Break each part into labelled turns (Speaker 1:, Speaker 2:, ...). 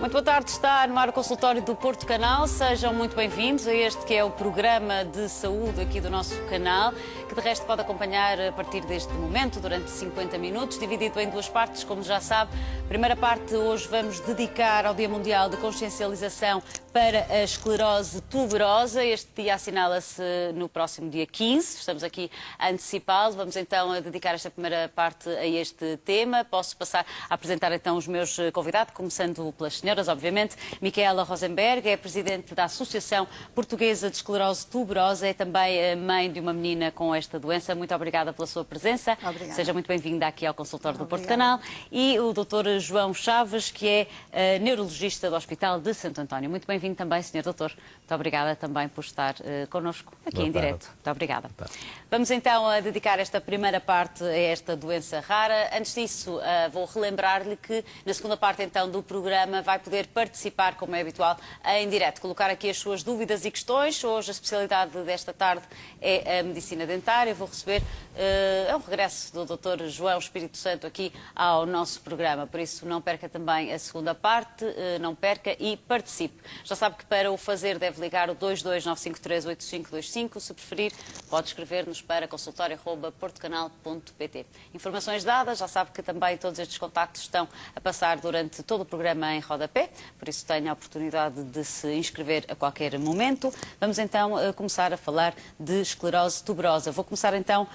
Speaker 1: Muito boa tarde, está no ar o consultório do Porto Canal. Sejam muito bem-vindos a este que é o programa de saúde aqui do nosso canal, que de resto pode acompanhar a partir deste momento, durante 50 minutos, dividido em duas partes, como já sabe. Primeira parte, hoje vamos dedicar ao Dia Mundial de Consciencialização para a esclerose tuberosa. Este dia assinala-se no próximo dia 15, estamos aqui a antecipá-lo. Vamos então dedicar esta primeira parte a este tema. Posso passar a apresentar então os meus convidados, começando pelas senhoras, obviamente. Micaela Rosenberg é presidente da Associação Portuguesa de Esclerose Tuberosa, é também mãe de uma menina com esta doença. Muito obrigada pela sua presença.
Speaker 2: Obrigada.
Speaker 1: Seja muito bem-vinda aqui ao consultório do Porto Canal. E o Dr. João Chaves, que é neurologista do Hospital de Santo António. Muito bem-vindo também, Sr. Doutor. Muito obrigada também por estar connosco aqui em direto. Muito obrigada. Vamos então dedicar esta primeira parte a esta doença rara. Antes disso, vou relembrar-lhe que na segunda parte então do programa vai poder participar, como é habitual, em direto, colocar aqui as suas dúvidas e questões. Hoje a especialidade desta tarde é a medicina dentária. Vou receber é um regresso do Dr. João Espírito Santo aqui ao nosso programa, por isso não perca também a segunda parte, não perca e participe. Já sabe que para o fazer deve ligar o 229538525, se preferir pode escrever-nos para consultório@portocanal.pt. Informações dadas, já sabe que também todos estes contactos estão a passar durante todo o programa em rodapé, por isso tenha a oportunidade de se inscrever a qualquer momento. Vamos então começar a falar de esclerose tuberosa. Vou começar então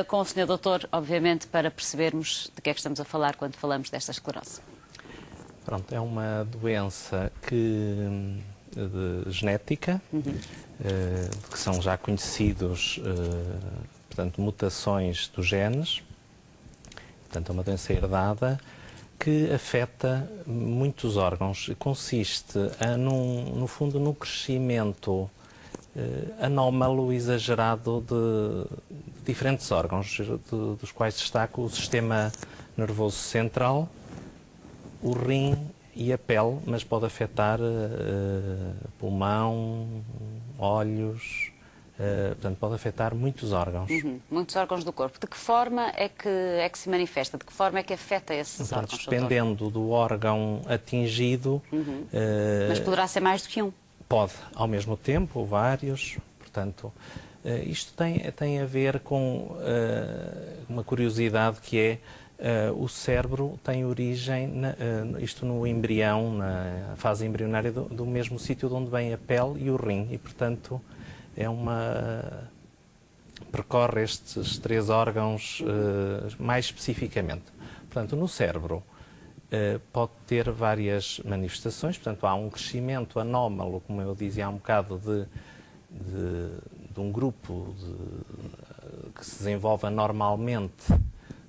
Speaker 1: com o Sr. Doutor, obviamente, para percebermos de que é que estamos a falar quando falamos desta esclerose.
Speaker 3: Pronto, é uma doença genética, que são já conhecidos, portanto, mutações dos genes. Portanto, é uma doença herdada que afeta muitos órgãos. Consiste, no fundo, num crescimento anómalo, exagerado de diferentes órgãos, dos quais destaco o sistema nervoso central, o rim e a pele, mas pode afetar pulmão, olhos, portanto pode afetar muitos órgãos.
Speaker 1: Muitos órgãos do corpo. De que forma é que se manifesta? De que forma é que afeta esses órgãos?
Speaker 3: Dependendo do órgão atingido.
Speaker 1: Mas poderá ser mais do que um?
Speaker 3: Pode, ao mesmo tempo, vários. Portanto, isto tem a ver com uma curiosidade que é o cérebro tem origem, isto no embrião, na fase embrionária, do mesmo sítio de onde vem a pele e o rim. E, portanto, percorre estes três órgãos mais especificamente. Portanto, no cérebro pode ter várias manifestações. Portanto, há um crescimento anómalo, como eu dizia há um bocado, de um grupo que se desenvolve anormalmente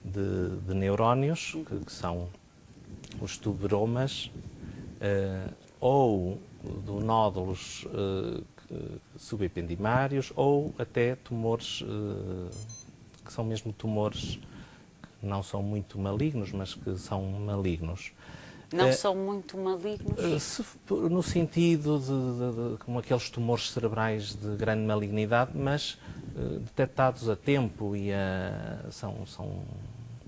Speaker 3: de neurónios, que são os tuberomas, ou de nódulos subependimários, ou até tumores, que são mesmo tumores que não são muito malignos, mas que são malignos.
Speaker 1: Não são muito malignos?
Speaker 3: No sentido como aqueles tumores cerebrais de grande malignidade, mas detectados a tempo e são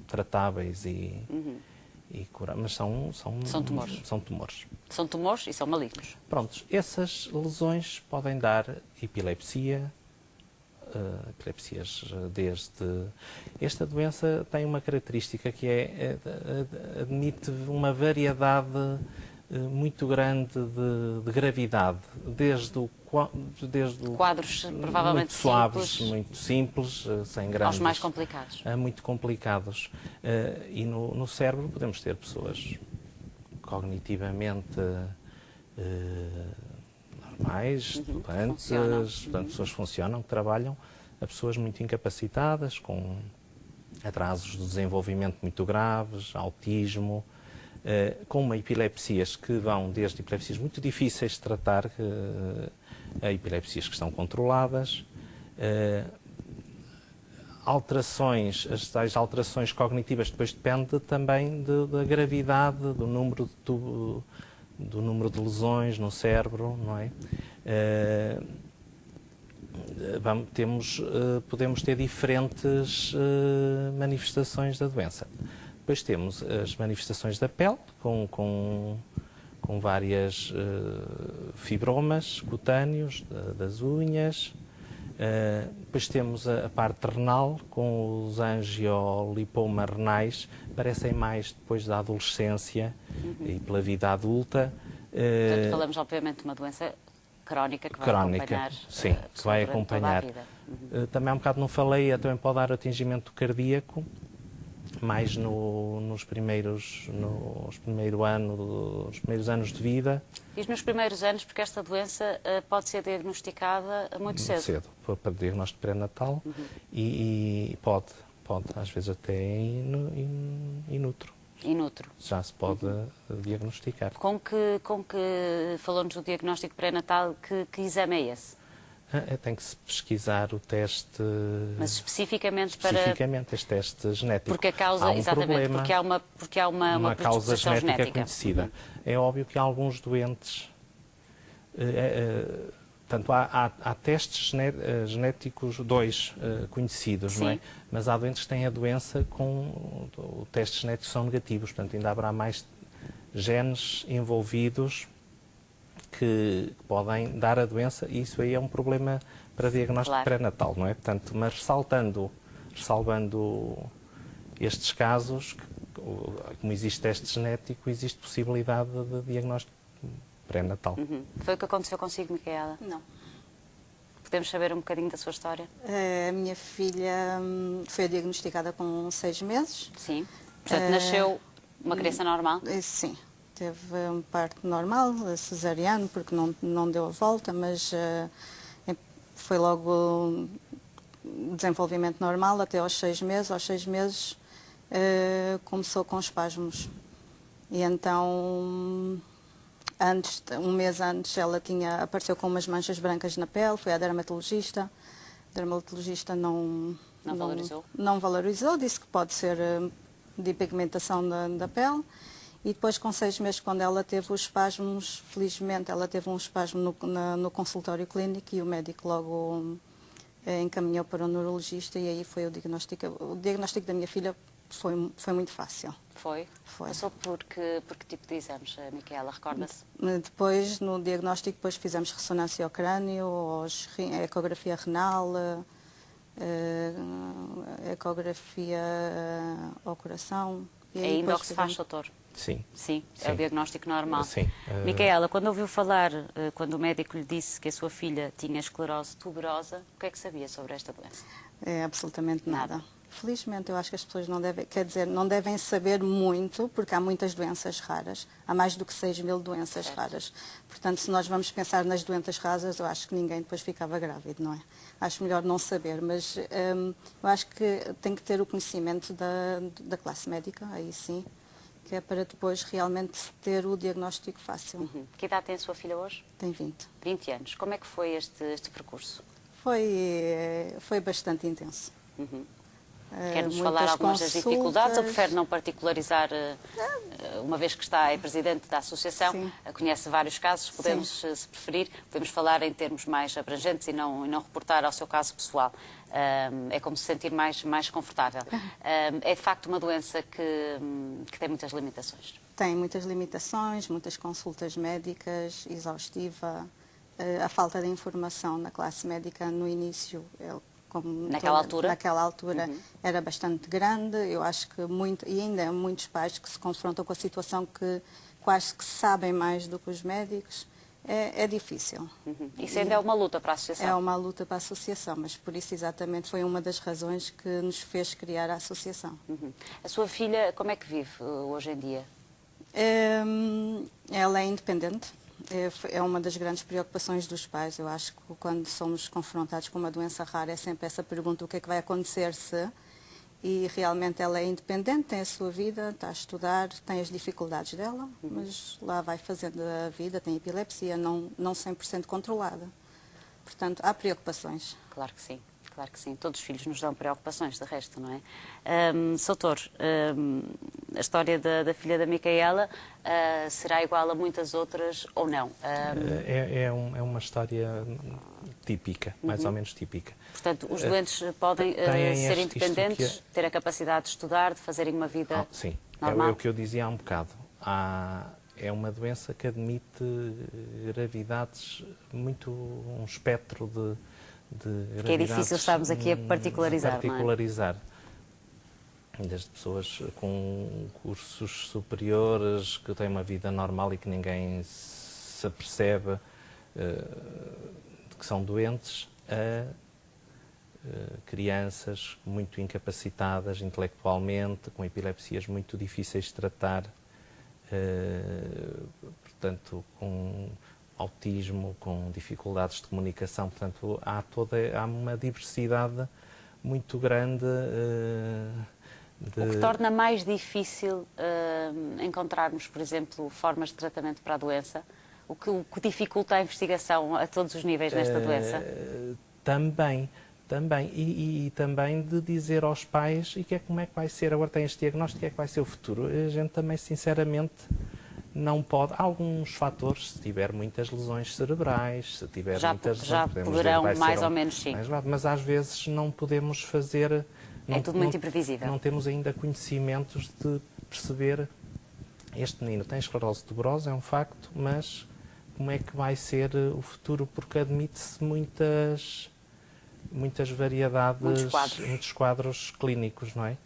Speaker 3: tratáveis e curados, mas são tumores. São tumores.
Speaker 1: São tumores e são malignos.
Speaker 3: Prontos, essas lesões podem dar epilepsia, epilepsias desde... Esta doença tem uma característica que admite uma variedade muito grande de gravidade, desde
Speaker 1: quadros provavelmente
Speaker 3: muito suaves, muito simples, sem grandes...
Speaker 1: aos mais complicados.
Speaker 3: Muito complicados. E no cérebro podemos ter pessoas cognitivamente normais, estudantes, portanto, pessoas que funcionam, que trabalham, a pessoas muito incapacitadas, com atrasos de desenvolvimento muito graves, autismo, com epilepsias que vão desde epilepsias muito difíceis de tratar a epilepsias que estão controladas, as tais alterações cognitivas depois depende também da gravidade, do número de lesões no cérebro, não é? Podemos ter diferentes manifestações da doença. Depois temos as manifestações da pele, com com várias fibromas cutâneos das unhas. Depois temos a parte renal, com os angiolipomas renais, parecem mais depois da adolescência e pela vida adulta.
Speaker 1: Portanto, falamos obviamente de uma doença crónica que vai acompanhar,
Speaker 3: sim, que vai acompanhar. Também há um bocado não falei, também pode dar atingimento cardíaco, mais nos primeiros anos de vida.
Speaker 1: Diz nos primeiros anos, porque esta doença pode ser diagnosticada muito cedo.
Speaker 3: Para diagnóstico pré-natal e pode, às vezes até inútero.
Speaker 1: Inútero.
Speaker 3: Já se pode diagnosticar.
Speaker 1: Falou-nos do diagnóstico pré-natal, que exame é esse?
Speaker 3: Tem que se pesquisar o teste.
Speaker 1: Mas especificamente
Speaker 3: este teste genético.
Speaker 1: Porque a causa,
Speaker 3: há um
Speaker 1: exatamente,
Speaker 3: problema,
Speaker 1: porque há uma
Speaker 3: causa
Speaker 1: genética
Speaker 3: conhecida. É óbvio que há alguns doentes. Portanto, há testes genéticos, dois conhecidos, não é? Mas há doentes que têm a doença com o teste genético são negativos. Portanto, ainda haverá mais genes envolvidos que podem dar a doença, e isso aí é um problema para diagnóstico pré-natal, não é? Portanto, mas ressalvando estes casos, como existe teste genético, existe possibilidade de diagnóstico pré-natal.
Speaker 1: Foi o que aconteceu consigo, Micaela?
Speaker 2: Não.
Speaker 1: Podemos saber um bocadinho da sua história?
Speaker 2: A minha filha foi diagnosticada com 6 meses.
Speaker 1: Sim. Portanto, nasceu uma criança normal?
Speaker 2: Sim. Teve um parto normal, cesariano, porque não deu a volta, mas foi logo desenvolvimento normal até aos 6 meses. Aos 6 meses começou com espasmos. E então, um mês antes, ela apareceu com umas manchas brancas na pele, foi à dermatologista. A dermatologista não valorizou, disse que pode ser despigmentação da pele. E depois, com 6 meses, quando ela teve os espasmos, felizmente ela teve um espasmo no consultório clínico e o médico logo encaminhou para o neurologista, e aí foi o diagnóstico. O diagnóstico da minha filha foi muito fácil.
Speaker 1: Foi? Passou por que tipo de exames, Micaela, recorda-se?
Speaker 2: Depois, no diagnóstico, depois fizemos ressonância ao crânio, ecografia renal, ecografia ao coração.
Speaker 1: E ainda o que se faz, doutor?
Speaker 3: Sim.
Speaker 1: Sim, é o diagnóstico normal.
Speaker 3: Sim.
Speaker 1: Micaela, quando ouviu falar, quando o médico lhe disse que a sua filha tinha esclerose tuberosa, o que é que sabia sobre esta doença?
Speaker 2: Absolutamente nada. Felizmente, eu acho que as pessoas não devem saber muito, porque há muitas doenças raras. Há mais do que 6.000 doenças raras. Portanto, se nós vamos pensar nas doenças raras, eu acho que ninguém depois ficava grávido, não é? Acho melhor não saber, mas eu acho que tem que ter o conhecimento da classe médica, aí sim, que é para depois realmente ter o diagnóstico fácil.
Speaker 1: Que idade tem a sua filha hoje?
Speaker 2: Tem 20.
Speaker 1: 20 anos. Como é que foi este percurso?
Speaker 2: Foi bastante intenso.
Speaker 1: Quer-nos falar algumas das dificuldades ou prefere não particularizar, uma vez que é presidente da associação, conhece vários casos, podemos, se preferir, podemos falar em termos mais abrangentes e não reportar ao seu caso pessoal. É como se sentir mais confortável. É de facto uma doença que tem muitas limitações.
Speaker 2: Tem muitas limitações, muitas consultas médicas, exaustiva, a falta de informação na classe médica no início, naquela altura era bastante grande. Eu acho que e ainda há muitos pais que se confrontam com a situação que quase que sabem mais do que os médicos. É difícil.
Speaker 1: Isso ainda é uma luta para a associação?
Speaker 2: É uma luta para a associação, mas por isso exatamente foi uma das razões que nos fez criar a associação.
Speaker 1: A sua filha, como é que vive hoje em dia?
Speaker 2: Ela é independente. É uma das grandes preocupações dos pais. Eu acho que quando somos confrontados com uma doença rara é sempre essa pergunta: o que é que vai acontecer se... E realmente ela é independente, tem a sua vida, está a estudar, tem as dificuldades dela, mas lá vai fazendo a vida, tem epilepsia, não 100% controlada. Portanto, há preocupações.
Speaker 1: Claro que sim. Claro que sim, todos os filhos nos dão preocupações, de resto, não é? Soutor, a história da filha da Micaela será igual a muitas outras ou não?
Speaker 3: É uma história típica, mais ou menos típica.
Speaker 1: Portanto, os doentes podem ser independentes, ter a capacidade de estudar, de fazerem uma vida
Speaker 3: sim,
Speaker 1: normal?
Speaker 3: é o que eu dizia há um bocado. é uma doença que admite gravidades um espectro de gravidades.
Speaker 1: Que é difícil estarmos aqui a particularizar,
Speaker 3: Desde pessoas com cursos superiores, que têm uma vida normal e que ninguém se apercebe que são doentes, a crianças muito incapacitadas intelectualmente, com epilepsias muito difíceis de tratar, portanto, com autismo, com dificuldades de comunicação. Portanto, há uma diversidade muito grande.
Speaker 1: O que torna mais difícil encontrarmos, por exemplo, formas de tratamento para a doença? O que dificulta a investigação a todos os níveis nesta doença?
Speaker 3: Também. E também de dizer aos pais como é que vai ser, agora tem este diagnóstico, o que é que vai ser o futuro. A gente também, sinceramente, não pode. Há alguns fatores, se tiver muitas lesões cerebrais, se tiver muitas lesões,
Speaker 1: já poderão mais ou menos, sim.
Speaker 3: Mas às vezes não podemos fazer.
Speaker 1: É tudo muito imprevisível.
Speaker 3: Não temos ainda conhecimentos de perceber. Este menino tem esclerose tuberosa, é um facto, mas como é que vai ser o futuro? Porque admite-se muitas variedades, muitos quadros clínicos, não é?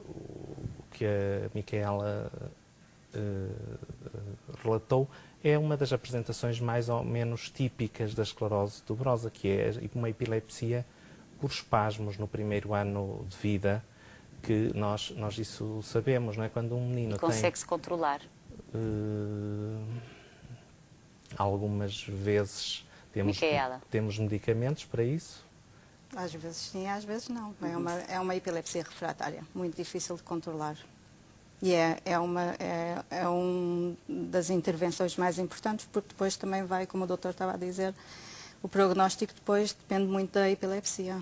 Speaker 3: O que a Micaela relatou é uma das apresentações mais ou menos típicas da esclerose tuberosa, que é uma epilepsia por espasmos no primeiro ano de vida, que nós isso sabemos, não é? Quando um menino
Speaker 1: consegue-se controlar.
Speaker 3: Algumas vezes
Speaker 1: Micaela,
Speaker 3: temos medicamentos para isso?
Speaker 2: Às vezes sim, às vezes não. É uma epilepsia refratária, muito difícil de controlar. E é uma das intervenções mais importantes, porque depois também vai, como o doutor estava a dizer, o prognóstico depois depende muito da epilepsia.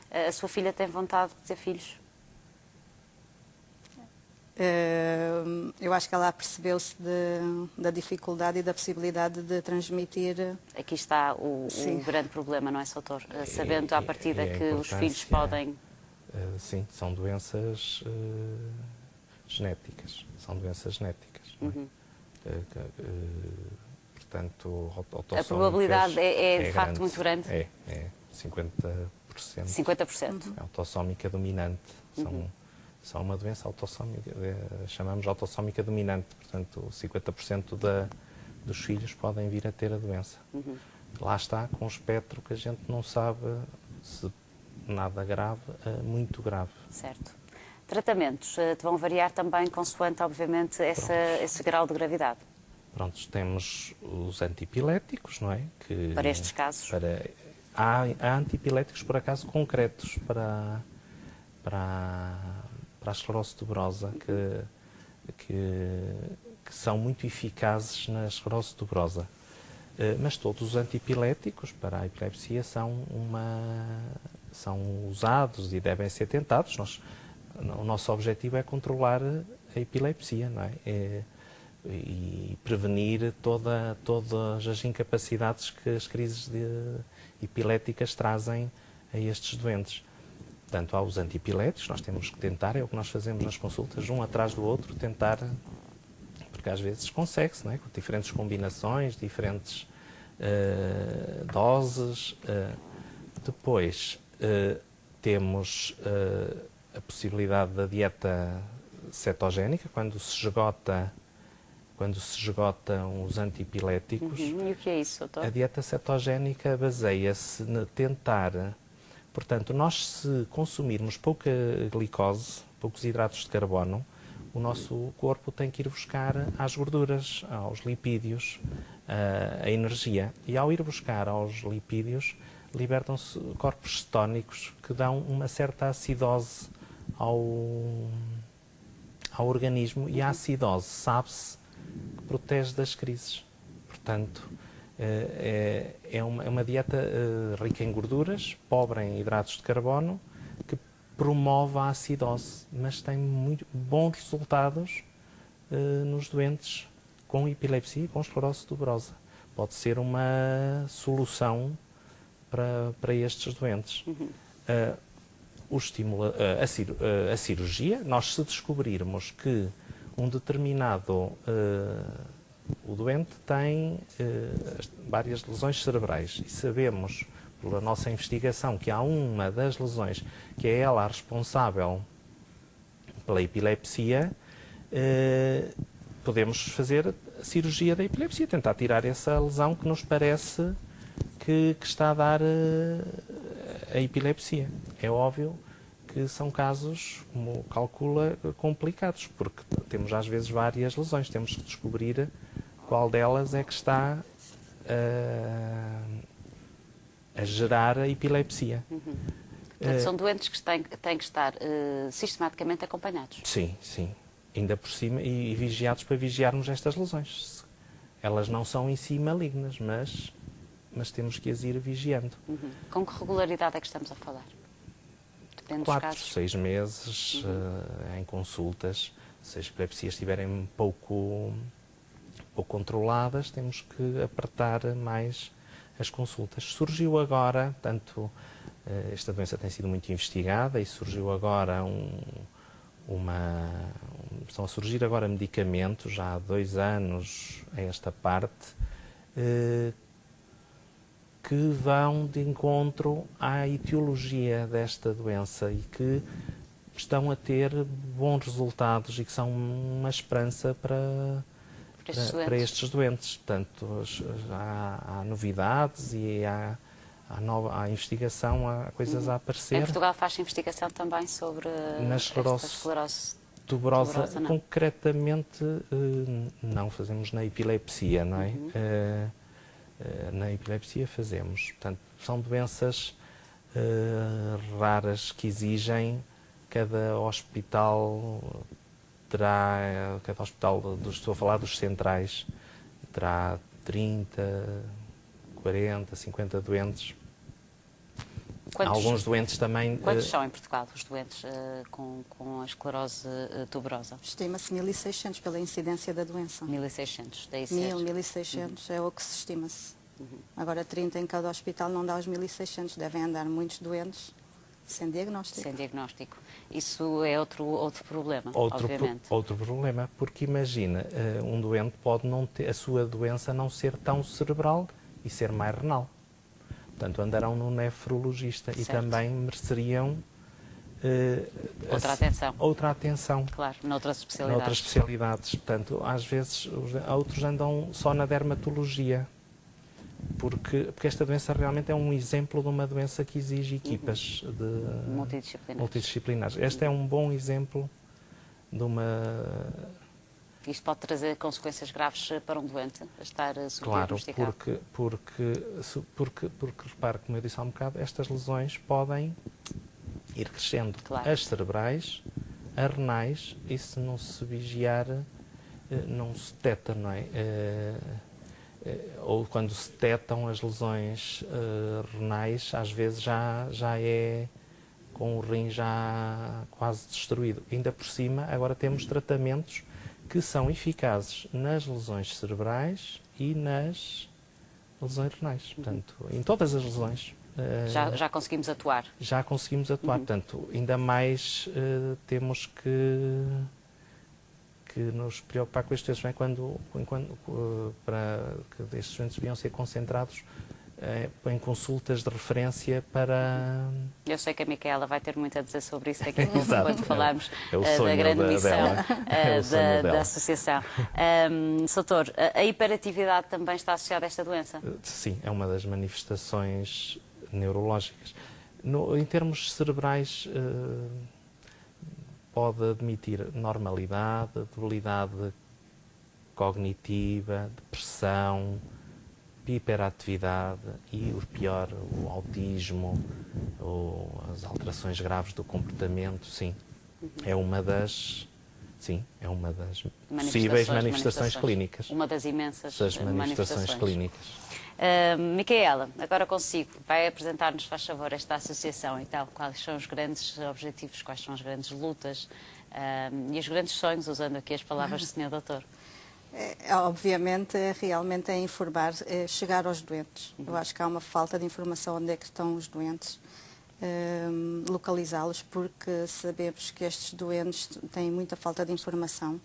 Speaker 1: A sua filha tem vontade de ter filhos?
Speaker 2: Eu acho que ela apercebeu-se da dificuldade e da possibilidade de transmitir.
Speaker 1: Aqui está o grande problema, não é, doutor? Sabendo à partida que os filhos podem...
Speaker 3: Sim, são doenças genéticas. São doenças genéticas. Portanto,
Speaker 1: a probabilidade é de facto muito grande?
Speaker 3: É 50%.
Speaker 1: 50%?
Speaker 3: É autossómica dominante. São uma doença autossómica, chamamos de autossómica dominante, portanto 50% dos filhos podem vir a ter a doença. Lá está, com um espectro que a gente não sabe se nada grave a muito grave.
Speaker 1: Certo. Tratamentos vão variar também consoante, obviamente, esse grau de gravidade?
Speaker 3: Prontos, temos os antipiléticos, não é?
Speaker 1: Para estes casos?
Speaker 3: Há antipiléticos, por acaso, concretos para a esclerose tuberosa, que são muito eficazes na esclerose tuberosa. Mas todos os antipiléticos para a epilepsia são usados e devem ser tentados. O nosso objetivo é controlar a epilepsia, não é? E prevenir todas as incapacidades que as crises epiléticas trazem a estes doentes. Portanto, há os antipiléticos, nós temos que tentar, é o que nós fazemos nas consultas, um atrás do outro, tentar, porque às vezes consegue-se, não é? Com diferentes combinações, diferentes doses. Depois temos a possibilidade da dieta cetogénica, quando se esgotam os antipiléticos.
Speaker 1: E o que é isso, doutor?
Speaker 3: A dieta cetogénica baseia-se em tentar... Portanto, nós se consumirmos pouca glicose, poucos hidratos de carbono, o nosso corpo tem que ir buscar às gorduras, aos lipídios, a energia. E ao ir buscar aos lipídios, libertam-se corpos cetónicos que dão uma certa acidose ao organismo. E a acidose, sabe-se, que protege das crises. Portanto, é uma dieta rica em gorduras, pobre em hidratos de carbono, que promove a acidose, mas tem muito bons resultados nos doentes com epilepsia e com esclerose tuberosa. Pode ser uma solução para estes doentes. a cirurgia. Nós, se descobrirmos que um determinado o doente tem várias lesões cerebrais e sabemos, pela nossa investigação, que há uma das lesões que é ela a responsável pela epilepsia, podemos fazer a cirurgia da epilepsia, tentar tirar essa lesão que nos parece que está a dar a epilepsia. É óbvio que são casos, como calcula, complicados, porque temos às vezes várias lesões, temos que descobrir qual delas é que está a gerar a epilepsia.
Speaker 1: Portanto, são doentes que têm que estar sistematicamente acompanhados.
Speaker 3: Sim, sim. Ainda por cima, e vigiados para vigiarmos estas lesões. Elas não são em si malignas, mas temos que as ir vigiando.
Speaker 1: Com que regularidade é que estamos a falar? Depende dos
Speaker 3: 4,
Speaker 1: casos.
Speaker 3: 6 meses em consultas. Se as epilepsias estiverem pouco controladas, temos que apertar mais as consultas. Surgiu agora, tanto esta doença tem sido muito investigada e surgiu agora estão a surgir agora medicamentos, já há 2 anos a esta parte, que vão de encontro à etiologia desta doença e que estão a ter bons resultados e que são uma esperança para estes doentes. Portanto, há novidades e há investigação, há coisas a aparecer.
Speaker 1: Em Portugal faz-se investigação também sobre
Speaker 3: na
Speaker 1: esclerose
Speaker 3: tuberosa. Concretamente, não fazemos na epilepsia, não é? Na epilepsia fazemos. Portanto, são doenças raras que exigem cada hospital estou a falar dos centrais, terá 30, 40, 50 doentes. Alguns doentes também...
Speaker 1: Quantos são em Portugal os doentes com a esclerose tuberosa?
Speaker 2: Estima-se 1.600 pela incidência da doença.
Speaker 1: 1.600, daí
Speaker 2: 1.600 é o que se estima-se. Agora 30 em cada hospital não dá os 1.600, devem andar muitos doentes sem diagnóstico.
Speaker 1: Sem diagnóstico. Isso é outro problema, obviamente.
Speaker 3: Outro problema, porque imagina, um doente pode não ter, a sua doença não ser tão cerebral e ser mais renal. Portanto, andarão no nefrologista e também mereceriam outra atenção.
Speaker 1: Claro, noutras
Speaker 3: especialidades. Portanto, às vezes, outros andam só na dermatologia. Porque esta doença realmente é um exemplo de uma doença que exige equipas multidisciplinares. Este é um bom exemplo de uma...
Speaker 1: Isto pode trazer consequências graves para um doente, a estar subdiagnosticado?
Speaker 3: Claro, porque repare, como eu disse há um bocado, estas lesões podem ir crescendo.
Speaker 1: Claro.
Speaker 3: As cerebrais, as renais, e se não se vigiar, não se detecta, não é? Ou quando se detectam as lesões renais, às vezes já é com o rim já quase destruído. Ainda por cima, agora temos tratamentos que são eficazes nas lesões cerebrais e nas lesões renais. Portanto, em todas as lesões.
Speaker 1: Já conseguimos atuar?
Speaker 3: Já conseguimos atuar. Portanto, ainda mais temos que nos preocupar com estes doentes, para que estes doentes deviam ser concentrados em consultas de referência para...
Speaker 1: Eu sei que a Micaela vai ter muito a dizer sobre isso daqui a pouco, quando falarmos
Speaker 3: da
Speaker 1: grande missão
Speaker 3: da
Speaker 1: associação. Doutor, a hiperatividade também está associada a esta doença?
Speaker 3: Sim, é uma das manifestações neurológicas. Em termos cerebrais, pode admitir normalidade, debilidade cognitiva, depressão, hiperatividade e, o pior, o autismo, ou as alterações graves do comportamento, sim. É uma das possíveis manifestações clínicas.
Speaker 1: Uma das imensas
Speaker 3: manifestações clínicas.
Speaker 1: Micaela, agora consigo. Vai apresentar-nos, faz favor, esta associação e tal. Quais são os grandes objetivos, quais são as grandes lutas e os grandes sonhos, usando aqui as palavras do Sr. Doutor?
Speaker 2: Obviamente, realmente é informar, chegar aos doentes. Eu acho que há uma falta de informação onde é que estão os doentes. localizá-los, porque sabemos que estes doentes têm muita falta de informação.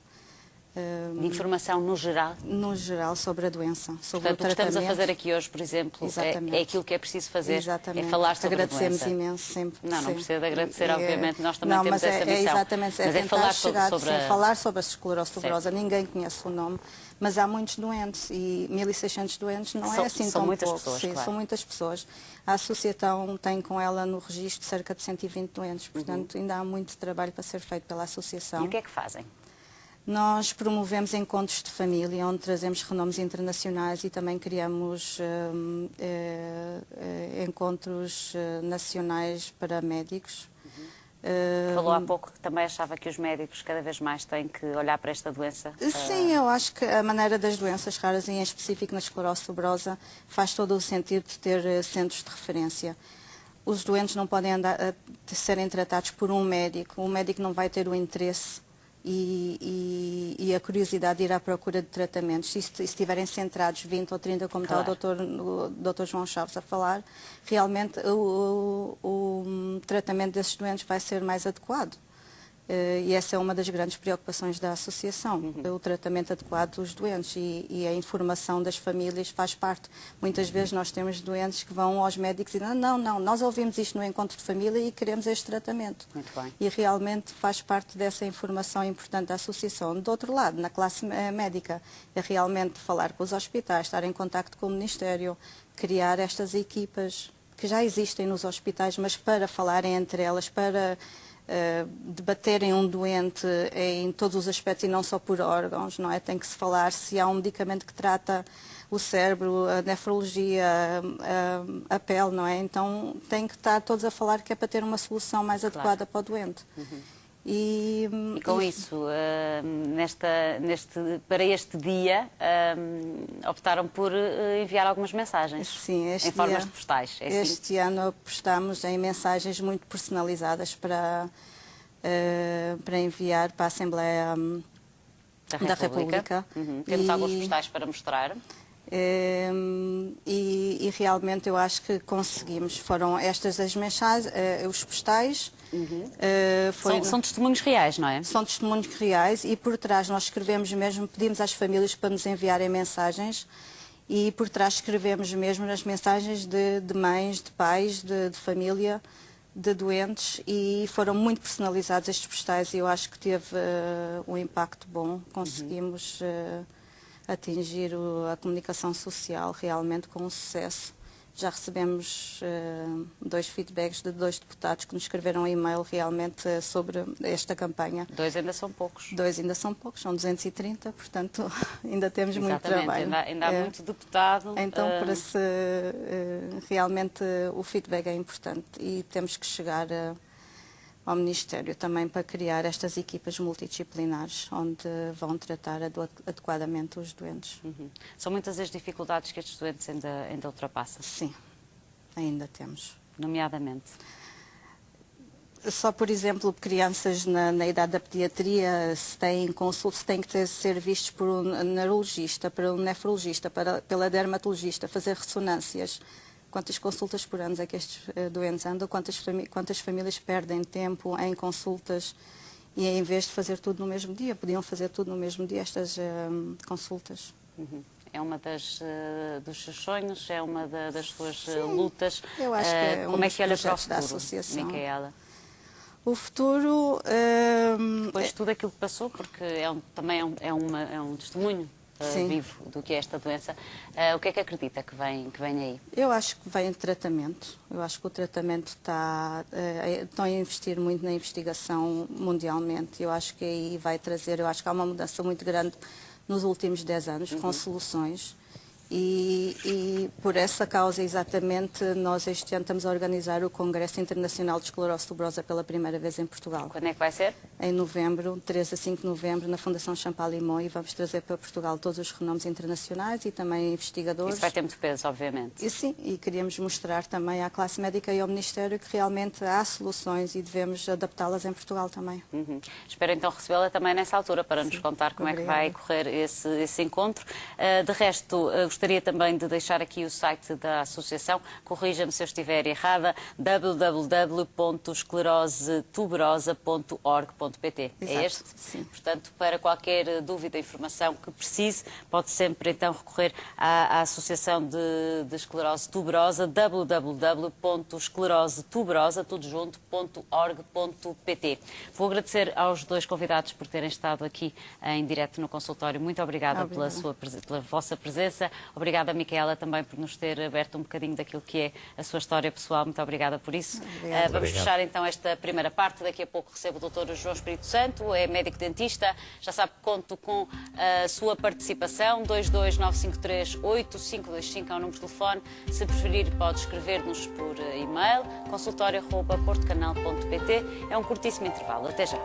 Speaker 1: De informação no geral?
Speaker 2: No geral, sobre a doença, sobre
Speaker 1: Portanto,
Speaker 2: o tratamento.
Speaker 1: o que estamos a fazer aqui hoje, por exemplo, é aquilo que é preciso fazer,
Speaker 2: Exatamente.
Speaker 1: é falar sobre a doença.
Speaker 2: Agradecemos imenso sempre.
Speaker 1: Não, não
Speaker 2: sim.
Speaker 1: precisa de agradecer, obviamente, nós também
Speaker 2: não,
Speaker 1: temos essa missão.
Speaker 2: Exatamente,
Speaker 1: mas é falar sobre
Speaker 2: falar sobre a esclerose tuberosa. Ninguém conhece o nome, mas há muitos doentes e 1.600 doentes não é assim tão
Speaker 1: muitas
Speaker 2: pouco.
Speaker 1: pessoas,
Speaker 2: Sim,
Speaker 1: claro.
Speaker 2: são muitas pessoas. A associação tem com ela no registro cerca de 120 doentes, portanto ainda há muito trabalho para ser feito pela associação.
Speaker 1: E o que é que fazem?
Speaker 2: Nós promovemos encontros de família, onde trazemos renomes internacionais e também criamos encontros nacionais para médicos.
Speaker 1: Falou há pouco que também achava que os médicos cada vez mais têm que olhar para esta doença.
Speaker 2: Sim, eu acho que a maneira das doenças raras, e em específico na esclerose tuberosa, faz todo o sentido de ter centros de referência. Os doentes não podem serem tratados por um médico. O médico não vai ter o interesse e a curiosidade de ir à procura de tratamentos. Se estiverem centrados 20 ou 30, como
Speaker 1: claro.
Speaker 2: está o Dr. João Chaves a falar, realmente o tratamento desses doentes vai ser mais adequado. E essa é uma das grandes preocupações da associação, o tratamento adequado dos doentes e a informação das famílias faz parte. Muitas vezes nós temos doentes que vão aos médicos e dizem, não, nós ouvimos isto no encontro de família e queremos este tratamento.
Speaker 1: Muito bem.
Speaker 2: E realmente faz parte dessa informação importante da associação. Do outro lado, na classe médica, é realmente falar com os hospitais, estar em contacto com o Ministério, criar estas equipas que já existem nos hospitais, mas para falarem entre elas, para debaterem um doente em todos os aspectos e não só por órgãos, não é? Tem que se falar se há um medicamento que trata o cérebro, a nefrologia, a pele, não é? Então tem que estar todos a falar que é para ter uma solução mais adequada para o doente. E
Speaker 1: com isso, para este dia, optaram por enviar algumas mensagens.
Speaker 2: Sim,
Speaker 1: em formas de postais.
Speaker 2: Este ano apostamos em mensagens muito personalizadas para enviar para a Assembleia da República.
Speaker 1: Temos alguns postais para mostrar.
Speaker 2: E realmente eu acho que conseguimos. Foram estas as mensagens, os postais.
Speaker 1: São testemunhos reais, não é?
Speaker 2: São testemunhos reais e por trás nós escrevemos mesmo, pedimos às famílias para nos enviarem mensagens e por trás escrevemos mesmo as mensagens de mães, de pais, de família, de doentes e foram muito personalizados estes postais e eu acho que teve um impacto bom. Conseguimos atingir a comunicação social realmente com sucesso. Já recebemos 2 feedbacks de 2 deputados que nos escreveram um e-mail realmente sobre esta campanha.
Speaker 1: 2 ainda são poucos.
Speaker 2: 2 ainda são poucos, são 230, portanto ainda temos muito trabalho.
Speaker 1: Ainda há muito deputado.
Speaker 2: Então, realmente o feedback é importante e temos que chegar ao Ministério também para criar estas equipas multidisciplinares onde vão tratar adequadamente os doentes.
Speaker 1: São muitas as dificuldades que estes doentes ainda ultrapassam?
Speaker 2: Sim, ainda temos.
Speaker 1: Nomeadamente?
Speaker 2: Só, por exemplo, crianças na idade da pediatria, se têm consulta, se têm que ser vistos por um neurologista, por um nefrologista, pela dermatologista, fazer ressonâncias. Quantas consultas por ano é que estes doentes andam? Quantas famílias perdem tempo em consultas e em vez de fazer tudo no mesmo dia? Podiam fazer tudo no mesmo dia, estas consultas.
Speaker 1: É uma dos seus sonhos, é uma das suas lutas.
Speaker 2: Eu acho que é
Speaker 1: como é que olha para o
Speaker 2: da
Speaker 1: futuro,
Speaker 2: associação.
Speaker 1: Micaela?
Speaker 2: O futuro...
Speaker 1: Depois de tudo aquilo que passou, porque também é um testemunho vivo do que é esta doença. O que é que acredita que vem aí?
Speaker 2: Eu acho que vem tratamento. Eu acho que o tratamento estão a investir muito na investigação mundialmente. Eu acho que aí vai trazer, eu acho que há uma mudança muito grande nos últimos 10 anos, com soluções. E por essa causa, exatamente, nós este ano estamos a organizar o Congresso Internacional de Esclerose Tuberosa pela primeira vez em Portugal.
Speaker 1: Quando é que vai ser?
Speaker 2: Em novembro, 3 a 5 de novembro, na Fundação Champalimau, e vamos trazer para Portugal todos os renomes internacionais e também investigadores.
Speaker 1: Isso vai ter muito peso, obviamente.
Speaker 2: E sim, e queríamos mostrar também à classe médica e ao Ministério que realmente há soluções e devemos adaptá-las em Portugal também.
Speaker 1: Espero então recebê-la também nessa altura para nos contar como é que vai correr esse encontro. De resto, Gostaria também de deixar aqui o site da associação, corrija-me se eu estiver errada, www.esclerosetuberosa.org.pt. É este?
Speaker 2: Sim.
Speaker 1: Portanto, para qualquer dúvida, informação que precise, pode sempre então recorrer à Associação de Esclerose Tuberosa, www.esclerosetuberosa.org.pt. Vou agradecer aos dois convidados por terem estado aqui em direto no consultório. Muito obrigada pela vossa presença. Obrigada, Micaela, também por nos ter aberto um bocadinho daquilo que é a sua história pessoal. Muito obrigada por isso. Vamos fechar então esta primeira parte. Daqui a pouco recebo o Dr. João Espírito Santo, é médico-dentista. Já sabe que conto com a sua participação. 229538525 é o número de telefone. Se preferir, pode escrever-nos por e-mail, consultório@portocanal.pt. É um curtíssimo intervalo. Até já.